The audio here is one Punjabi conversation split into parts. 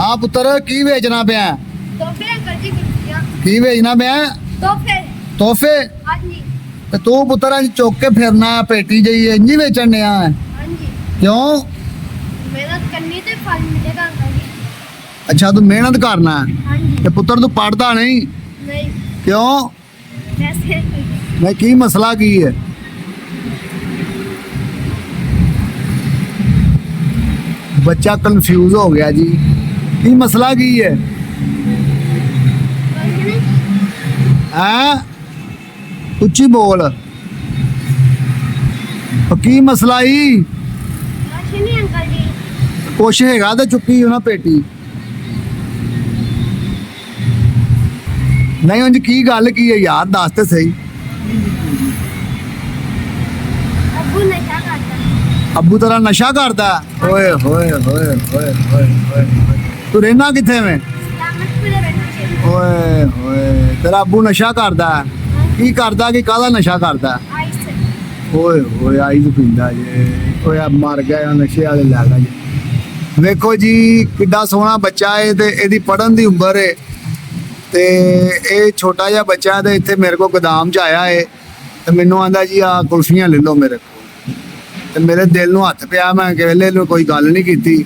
हाँ पुत्र की बेचना पे तोहफे अंकल जी कुर्सियां की बेचना पे तोहफे तोहफे हाँ जी ते तू पुत्र अज चुक के फिरना पेटी जी इंजी बेचन दिया है हाँ जी क्यों मेहनत करनी तो फल मिलेगा अंकल जी अच्छा तू मेहनत करना है हाँ जी ते पुत्र तू पढ़ता नहीं नहीं क्यों वैसे मैं की मसला की है बच्चा कंफ्यूज हो गया जी की मसला की है हैं उच्ची बोल और की मसला ही कुछ नहीं अंकल जी कुछ हैगा तो चुकी हो ना पेटी नहीं उंज की गल की है यार दस तो सही अब्बू नशा करता अब्बू तेरा नशा करता ओए होए होए होए होए होए तू रहना किथे में सलामतपुर रहना चाहिए ओए होए तेरा अब्बू नशा करता की करता कि काहदा नशा करता आइस ओए होए आइज पींदा जे ओए आ मर गया नशे वाले लै ला जी ਵੇਖੋ ਜੀ ਕਿੱਡਾ ਸੋਹਣਾ ਬੱਚਾ ਹੈ ਤੇ ਇਹਦੀ ਪੜਨ ਦੀ ਉਮਰ ਹੈ ਤੇ ਇਹ ਛੋਟਾ ਜਿਹਾ ਬੱਚਾ ਤੇ ਇੱਥੇ ਮੇਰੇ ਕੋਲ ਗੋਦਾਮ 'ਚ ਆਇਆ ਹੈ ਤੇ ਮੈਨੂੰ ਆਂਦਾ ਜੀ ਆ ਕੁਲਫੀਆਂ ਲੈ ਲਓ ਮੇਰੇ ਕੋਲ ਤੇ ਮੇਰੇ ਦਿਲ ਨੂੰ ਹੱਥ ਪਿਆ ਮੈਂ ਕਿ ਵੇਲੇ ਨੂੰ ਕੋਈ ਗੱਲ ਨਹੀਂ ਕੀਤੀ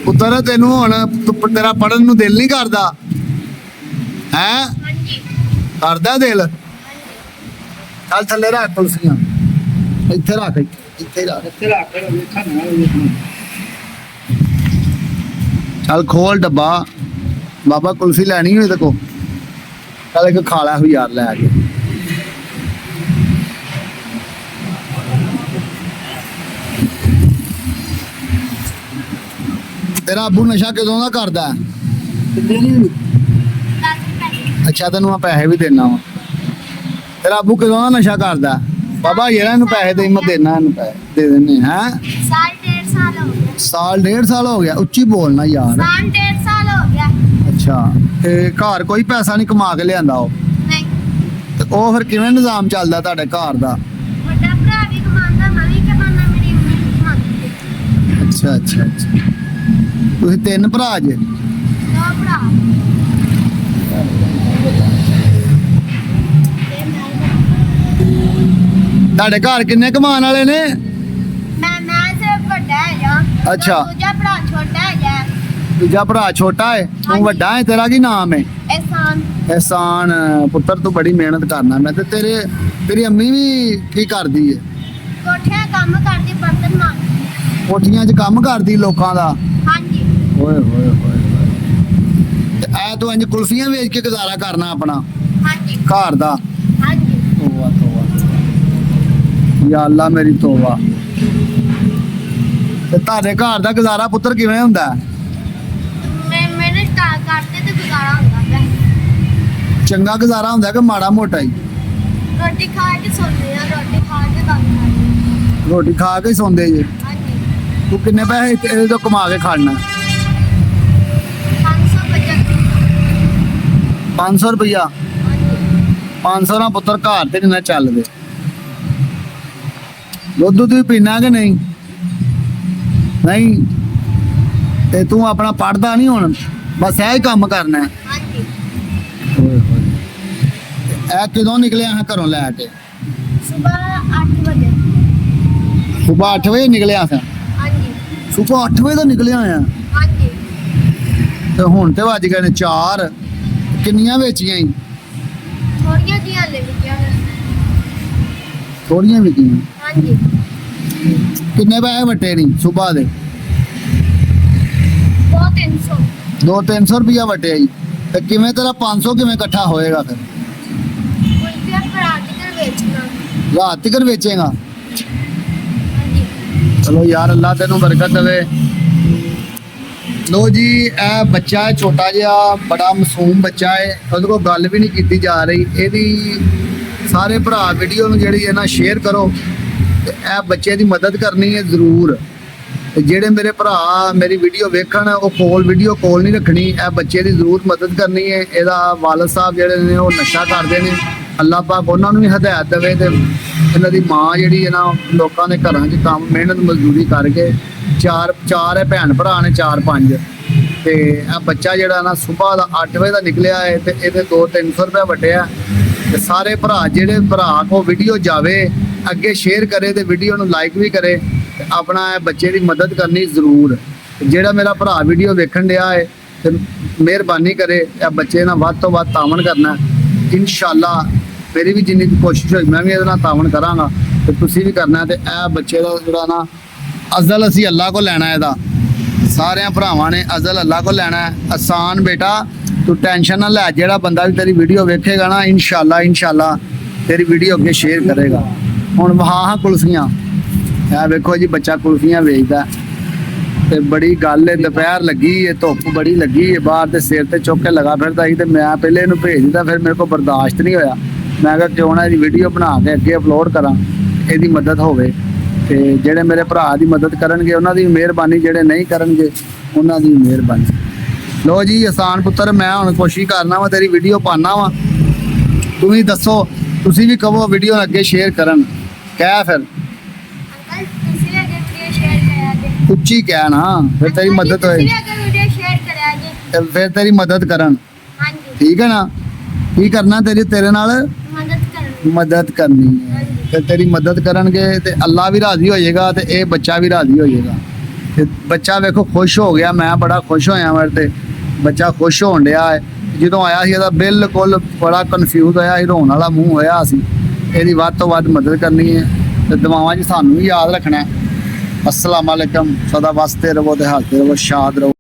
ਪੁੱਤਰ ਤੈਨੂੰ ਹੁਣ ਤੇਰਾ ਪੜਨ ਨੂੰ ਦਿਲ ਨਹੀਂ ਕਰਦਾ ਹੈ हाँ जी ਕਰਦਾ ਦਿਲ ਚੱਲ ਥੱਲੇ ਰੱਖ ਕੁਲਫੀਆਂ ਇੱਥੇ ਰੱਖ ਇੱਥੇ ਰੱਖ ਚੱਲ ਖੋਲ ਡੱਬਾ ਬਾਬਾ ਕੁਲਫੀ ਲੈਣੀ ਹੋਈ ਤੇ ਕੋ ਚੱਲ ਇੱਕ ਖਾ ਲੈ ਯਾਰ ਲੈ ਕੇ ਤੇਰਾ ਅੱਬੂ ਨਸ਼ਾ ਕਦੋਂ ਦਾ ਕਰਦਾ 10 रुपए ਅੱਛਾ ਤੈਨੂੰ ਮੈਂ ਪੈਸੇ ਵੀ ਦੇਣਾ ਵਾ ਤੇਰਾ ਅੱਬੂ ਕਦੋਂ ਦਾ ਨਸ਼ਾ ਕਰਦਾ ਬਾਬਾ ਜਿਹੜਾ ਇਹਨੂੰ ਪੈਸੇ ਦੇ ਮੈਂ ਦੇਣਾ ਇਹਨੂੰ ਪੈਸੇ ਦੇ ਦਿੰਨੇ ਹੈ साल 1.5 साल हो गया ਸਾਲ ਡੇਢ ਸਾਲ ਹੋ ਗਿਆ ਉੱਚੀ ਬੋਲਣਾ ਯਾਰ साल 1.5 साल हो गया ਅੱਛਾ ਤੇ ਘਰ ਕੋਈ ਪੈਸਾ ਨਹੀਂ ਕਮਾ ਕੇ ਲਿਆਂਦਾ ਉਹ नहीं ਤੇ ਉਹ ਫਿਰ ਕਿਵੇਂ ਨਿਜ਼ਾਮ ਚੱਲਦਾ ਤੁਹਾਡੇ ਘਰ ਦਾ बड़ा भरा भी कमांदा मैं भी कमांदा मेरी अम्मी भी कमांदी ਅੱਛਾ ਅੱਛਾ ਅੱਛਾ ਤੁਸੀਂ ਤਿੰਨ ਭਰਾ ਜੇ दो भरा ਤੁਹਾਡੇ ਘਰ ਕਿੰਨੇ ਕਮਾਉਣ ਵਾਲੇ ਨੇ मैं सिर्फ बड़ा है जा अच्छा। दूजा भरा छोटा है जा ਦੂਜਾ ਭਰਾ ਛੋਟਾ ਹੈ ਤੂੰ ਹਾਂਜੀ। ਵੱਡਾ ਹੈ ਤੇਰਾ ਕੀ ਨਾਮ ਹੈ एहसान ਅਹਿਸਾਨ ਪੁੱਤਰ ਤੂੰ ਬੜੀ ਮਿਹਨਤ ਕਰਨਾ ਮੈਂ ਤੇ ਤੇਰੀ ਅੰਮੀ ਵੀ ਕੀ ਕਰਦੀ ਹੈ कोठे काम करती बर्तन मांजती ਕੋਠੀਆਂ 'ਚ ਕੰਮ ਕਰਦੀ ਲੋਕਾਂ ਦਾ हाँ जी ਓਏ ਹੋਏ ਹੋਏ ਹੋਏ ਤੇ ਐ ਤੂੰ ਇੰਜ ਕੁਲਫੀਆਂ ਵੇਚ ਕੇ ਗੁਜ਼ਾਰਾ ਕਰਨਾ ਆਪਣਾ हाँ जी ਘਰ ਦਾ हाँ जी ਤੋਬਾ ਤੋਬਾ ਯਾ ਅੱਲਾ ਮੇਰੀ ਤੋਬਾ ਤੇ ਤੁਹਾਡੇ ਘਰ ਦਾ ਗੁਜ਼ਾਰਾ ਪੁੱਤਰ ਕਿਵੇਂ ਹੁੰਦਾ ਹੈ? मैंने करते तो गुजारा होता है ਚੰਗਾ ਗੁਜ਼ਾਰਾ ਹੁੰਦਾ ਕਿ ਮਾੜਾ ਮੋਟਾ ਹੀ रोटी खा के सोते हैं रोटी खा के काम करते ਰੋਟੀ ਖਾ ਕੇ ਹੀ ਸੌਂਦੇ ਜੇ हैं हाँ जी ਤੂੰ ਕਿੰਨੇ ਪੈਸੇ ਇਹਦੇ ਤੋਂ ਕਮਾ ਕੇ ਖਾਣਾ 500 500 ਰੁਪਇਆ हाँ जी 500 ਨਾਲ ਪੁੱਤਰ ਘਰ ਤੇ ਕਿੰਨਾ ਚੱਲਦੇ ਦੁੱਧ ਤੂੰ ਪੀਣਾ ਕਿ ਨਹੀਂ ਨਹੀਂ ਤੇ ਤੂੰ ਆਪਣਾ ਪੜਦਾ ਨਹੀਂ ਹੁਣ ਬਸ ਇਹ ਹੀ ਕੰਮ ਕਰਨਾ ਹੈ हाँ जी ਓਏ ਹੋਏ ਇਹ ਕਦੋਂ ਨਿਕਲਿਆ ਹਾਂ ਘਰੋਂ ਲੈ ਕੇ सुबह 8 बजे ਸਵੇਰ 8 ਵਜੇ ਨਿਕਲਿਆ ਸੀ हाँ जी ਸਵੇਰ 8 ਵਜੇ ਤੋਂ ਨਿਕਲਿਆ ਆ हाँ जी ਤੇ ਹੁਣ ਤੇ ਵੱਜ ਗਏ ਨੇ 4 ਕਿੰਨੀਆਂ ਵੇਚੀਆਂ ਹੀ थोड़िया दिया ले लिया ਥੋੜੀਆਂ ਵਿਕੀਆਂ हाँ जी ਕਿੰਨੇ ਪੈਸੇ ਵਟੇ ਨਹੀਂ ਸਵੇਰ ਦੇ 300 200-300 ਰੁਪਇਆ ਵਟਿਆ ਜੀ ਤੇ ਕਿਵੇਂ ਤੇਰਾ 500 ਕਿਵੇਂ ਇਕੱਠਾ ਹੋਏਗਾ ਫਿਰ कुल्फिया पराठे कर बेचना ਰਾਤ ਤੱਕ ਵੇਚੇਗਾ हाँ जी ਚਲੋ ਯਾਰ ਅੱਲਾ ਤੈਨੂੰ ਬਰਕਤ ਦੇਵੇ ਲੋ ਜੀ ਇਹ ਬੱਚਾ ਹੈ ਛੋਟਾ ਜਿਹਾ ਬੜਾ ਮਾਸੂਮ ਬੱਚਾ ਹੈ ਉਹਦੇ ਕੋਲ ਗੱਲ ਵੀ ਨਹੀਂ ਕੀਤੀ ਜਾ ਰਹੀ ਇਹਦੀ ਸਾਰੇ ਭਰਾ ਵੀਡੀਓ ਨੂੰ ਜਿਹੜੀ ਹੈ ਨਾ ਸ਼ੇਅਰ ਕਰੋ ਤੇ ਇਹ ਬੱਚੇ ਦੀ ਮਦਦ ਕਰਨੀ ਹੈ ਜ਼ਰੂਰ ਤੇ ਜਿਹੜੇ ਮੇਰੇ ਭਰਾ ਮੇਰੀ ਵੀਡੀਓ ਵੇਖਣ ਉਹ ਵੀਡੀਓ ਕਾਲ ਨਹੀਂ ਰੱਖਣੀ ਇਹ ਬੱਚੇ ਦੀ ਜ਼ਰੂਰ ਮਦਦ ਕਰਨੀ ਹੈ ਇਹਦਾ ਵਾਲਦ ਸਾਹਿਬ ਜਿਹੜੇ ਨੇ ਉਹ ਨਸ਼ਾ ਕਰਦੇ ਨੇ ਅੱਲਾਹ ਪਾਕ ਉਹਨਾਂ ਨੂੰ ਵੀ ਹਦਾਇਤ ਦੇਵੇ ਤੇ ਇਹਨਾਂ ਦੀ ਮਾਂ ਜਿਹੜੀ ਹੈ ਨਾ ਲੋਕਾਂ ਦੇ ਘਰਾਂ 'ਚ ਕੰਮ ਮਿਹਨਤ ਮਜ਼ਦੂਰੀ ਕਰਕੇ ਚਾਰ ਹੈ ਭੈਣ ਭਰਾ ਨੇ 4-5 ਤੇ ਇਹ ਬੱਚਾ ਜਿਹੜਾ ਨਾ ਸਵੇਰ ਦਾ 8 ਵਜੇ ਦਾ ਨਿਕਲਿਆ ਹੈ ਤੇ ਇਹਦੇ 200-300 ਰੁਪਏ ਵੱਟਿਆ। ਤੇ ਸਾਰੇ ਭਰਾ ਜਿਹੜੇ ਭਰਾ ਕੋ ਵੀਡੀਓ ਜਾਵੇ ਅੱਗੇ ਸ਼ੇਅਰ ਕਰੇ ਤੇ ਵੀਡੀਓ ਨੂੰ ਲਾਈਕ ਵੀ ਕਰੇ ਤੇ ਆਪਣਾ ਇਹ ਬੱਚੇ ਦੀ ਮਦਦ ਕਰਨੀ ਜ਼ਰੂਰ। ਤੇ ਜਿਹੜਾ ਮੇਰਾ ਭਰਾ ਵੀਡੀਓ ਵੇਖਣ ਡਿਆ ਹੈ ਤੇ ਮਿਹਰਬਾਨੀ ਕਰੇ ਇਹ ਬੱਚੇ ਨਾਲ ਵੱਧ ਤੋਂ ਵੱਧ ਤਾਵਨ ਕਰਨਾ। ਇਨਸ਼ਾਅੱਲਾ ਮੇਰੀ ਵੀ ਜਿੰਨੀ ਕੁ ਕੋਸ਼ਿਸ਼ ਹੋਈ ਮੈਂ ਵੀ ਇਹਦੇ ਨਾਲ ਤਾਵਨ ਕਰਾਂਗਾ ਤੇ ਤੁਸੀਂ ਵੀ ਕਰਨਾ। ਤੇ ਇਹ ਬੱਚੇ ਦਾ ਜਿਹੜਾ ਨਾ ਅਜ਼ਲ ਅਸੀਂ ਅੱਲਾ ਕੋ ਲੈਣਾ ਇਹਦਾ, ਸਾਰਿਆਂ ਭਰਾਵਾਂ ਨੇ ਅਜ਼ਲ ਅੱਲਾ ਕੋ ਲੈਣਾ ਹੈ। ਆਸਾਨ ਬੇਟਾ ਤੂੰ ਟੈਨਸ਼ਨ ਨਾ ਲੈ, ਜਿਹੜਾ ਬੰਦਾ ਵੀ ਤੇਰੀ ਵੀਡੀਓ ਵੇਖੇਗਾ ਨਾ ਇਨਸ਼ਾਅੱਲਾ ਤੇਰੀ ਵੀਡੀਓ ਅੱਗੇ ਸ਼ੇਅਰ ਕਰੇਗਾ। ਹੁਣ ਹਾਂ ਕੁਲਫੀਆਂ, ਇਹ ਵੇਖੋ ਜੀ ਬੱਚਾ ਕੁਲਫੀਆਂ ਵੇਚਦਾ ਤੇ ਬੜੀ ਗੱਲ ਹੈ। ਦੁਪਹਿਰ ਲੱਗੀ ਹੈ, ਧੁੱਪ ਬੜੀ ਲੱਗੀ ਹੈ ਬਾਹਰ ਤੇ ਸਿਰ ਤੇ ਚੁੱਕ ਕੇ ਲਗਾ ਫਿਰਦਾ ਸੀ ਤੇ ਮੈਂ ਪਹਿਲੇ ਇਹਨੂੰ ਭੇਜ ਦਿੱਤਾ। ਫਿਰ ਮੇਰੇ ਕੋਲ ਬਰਦਾਸ਼ਤ ਨਹੀਂ ਹੋਇਆ, ਮੈਂ ਕਿਹਾ ਕਿਉਂ ਨਾ ਇਹਦੀ ਵੀਡੀਓ ਬਣਾ ਕੇ ਅੱਗੇ ਅਪਲੋਡ ਕਰਾਂ, ਇਹਦੀ ਮਦਦ ਹੋਵੇ। ਤੇ ਜਿਹੜੇ ਮੇਰੇ ਭਰਾ ਦੀ ਮਦਦ ਕਰਨਗੇ ਉਹਨਾਂ ਦੀ ਮਿਹਰਬਾਨੀ, ਜਿਹੜੇ ਨਹੀਂ ਕਰਨਗੇ ਉਹਨਾਂ ਦੀ ਮਿਹਰਬਾਨੀ। ਲੋ ਜੀ ਆਸਾਨ ਪੁੱਤਰ, ਮੈਂ ਹੁਣ ਕੋਸ਼ਿਸ਼ ਕਰਨਾ ਵਾ ਤੇਰੀ ਵੀਡੀਓ ਪਾਣਾ ਵਾ। ਤੁਸੀਂ ਦੱਸੋ, ਤੁਸੀਂ ਵੀ ਕਹੋ ਵੀਡੀਓ ਅੱਗੇ ਸ਼ੇਅਰ ਕਰਨ। ਕਹਿ ਫਿਰ ਅੰਕਲ ਤੁਸੀਂ ਵੀ ਅੱਗੇ ਵੀਡੀਓ ਸ਼ੇਅਰ ਕਰਿਆ ਜੇ। ਉੱਚੀ ਕਹਿ ਨਾ, ਫਿਰ ਤੇਰੀ ਮਦਦ ਹੋਏ, ਤੁਸੀਂ ਵੀ ਅੱਗੇ ਵੀਡੀਓ ਸ਼ੇਅਰ ਕਰਿਆ ਜੇ। ਤੇ ਫਿਰ ਤੇਰੀ ਮਦਦ ਕਰਨ। ਹਾਂਜੀ ਠੀਕ ਹੈ ਨਾ? ਕੀ ਕਰਨਾ ਤੇਰੇ ਨਾਲ ਮਦਦ ਕਰਨੀ ਹੈ। ਤੇ ਤੇਰੀ ਮਦਦ ਕਰਨਗੇ ਤੇ ਅੱਲਾ ਵੀ ਰਾਜ਼ੀ ਹੋ ਜਾਏਗਾ ਤੇ ਇਹ ਬੱਚਾ ਵੀ ਰਾਜ਼ੀ ਹੋ ਜਾਏਗਾ। ਤੇ ਬੱਚਾ ਵੇਖੋ ਖੁਸ਼ ਹੋ ਗਿਆ, ਮੈਂ ਬੜਾ ਖੁਸ਼ ਹੋਇਆ। ਮੇਰੇ ਤੇ ਬੱਚਾ ਖੁਸ਼ ਹੋਣ ਡਿਆ ਹੈ। ਜਦੋਂ ਆਇਆ ਸੀ ਇਹਦਾ ਬਿਲਕੁਲ ਬੜਾ ਕਨਫਿਊਜ਼ ਹੋਇਆ ਸੀ, ਰੋਣ ਵਾਲਾ ਮੂੰਹ ਹੋਇਆ ਸੀ। ਇਹਦੀ ਵੱਧ ਤੋਂ ਵੱਧ ਮਦਦ ਕਰਨੀ ਹੈ ਤੇ ਦੁਆਵਾਂ 'ਚ ਸਾਨੂੰ ਵੀ ਯਾਦ ਰੱਖਣਾ ਹੈ। अस्सलाम वालेकुम, सदा वास्ते रहो, हाते रहो, शाद रहो।